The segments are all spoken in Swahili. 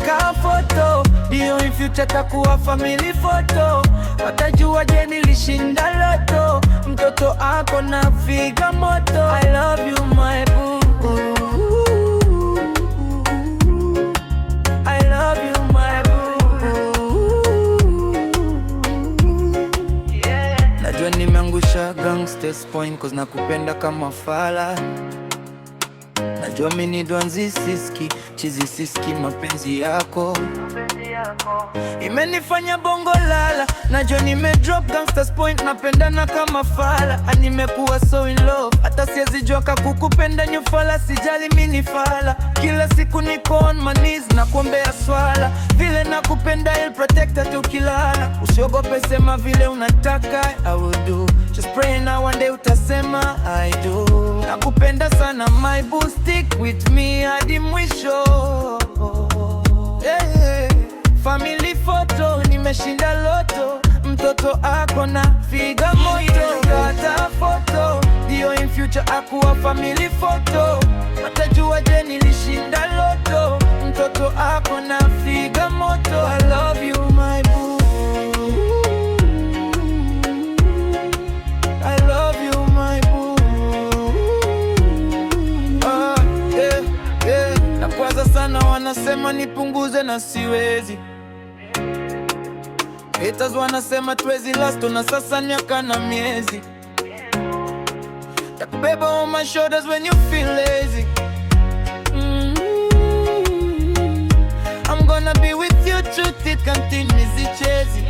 take a photo, ndio in future takuwa family photo. Watajua je nilishinda loto, mtoto ako na figa moto. I love you my boo, I love you my boo, yeah. Najua nimeangusha gangsters point cause nakupenda kama fala. Najua mimi ni dwanzi siski, chizi siski mapenzi yako imenifanya bongo lala. Najua nimedrop gangsters point, napendana kama fala. Nimekuwa so in love, hata siwezi jua kukupenda nyufala. Sijali mimi ni fala, kila siku niko on my knees na kuombea swala. Vile nakupenda I'll protect hata ukilala. Usiogope sema vile unataka, I will do. Just pray now one day utasema I do. Nakupenda sana my boo, stick with me hadi mwisho, yeah. Family photo, nimeshinda loto, mtoto ako na figa moto. Kata photo, ndio in future akuwa family photo. Watajua je nilishinda loto, mtoto ako na figa moto. I love you my boo, I love you my boo, yeah, yeah. Nakwaza sana wanasema nipunguze na siwezi. Haters wanasema tuwezi last, na sasa miaka na miezi. Takubeba on my shoulders when you feel lazy. I'm gonna be with you, truth it continues chasing.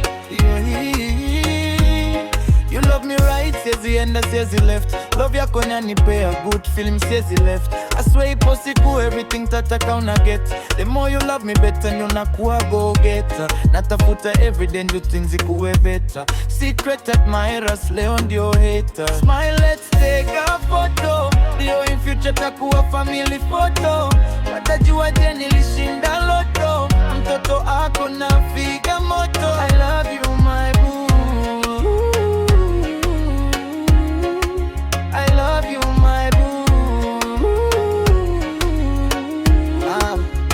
You love me right, says the end, says the left. Love ya konya nipe a good feeling, says the left. I swear ipo siku everything tataka una get. The more you love me better, ndio nakuwa go getter. Natafuta everyday new things ikuwe better. Secret admirers, leo ndio haters. Smile, let's take a photo, ndio in future takuwa family photo. Watajua je nilishinda loto, mtoto ako na figa moto. I love you my boo, I love you my boo,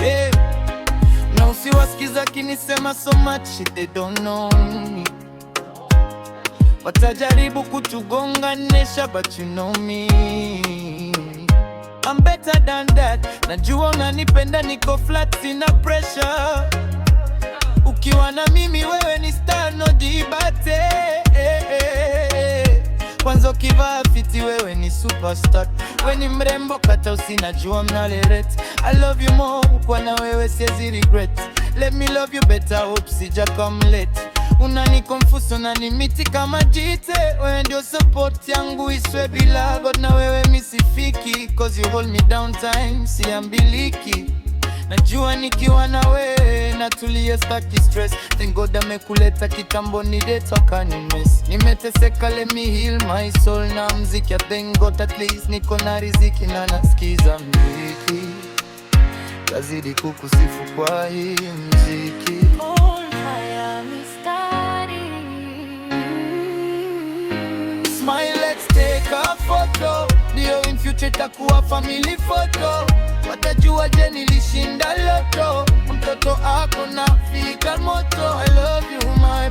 yeah. Na usiwasikiza kinisema so much shit they don't know me. Watajaribu kutugonganisha but you know me, I'm better than that. Najua unanipenda niko flat, sina pressure. Ukiwa na mimi wewe ni star, no debate. Kwanza ukivaa fiti wewe ni superstar. We ni mrembo kata usinajua mnalerete. I love you more, kwa na wewe siwezi regret. Let me love you better, hope sija come late. Unanikonfuso unanimiti kama jite. Wewe ndio support yangu iswe bila God, na wewe misifiki cause you hold me down time, siambiliki. Najua nikiwa na wewe natulia, staki stress. Thank God amekuleta kitambo ni date wakani mess. Nimeteseka, let me heal my soul na mziki. Thank God at least niko na riziki na nasikiza mziki. Tazidi kukusifu kwa hii mziki. Smile, let's take a photo, ndio in future takuwa family photo. Watajua je nilishinda loto, mtoto ako na figa moto. I love you my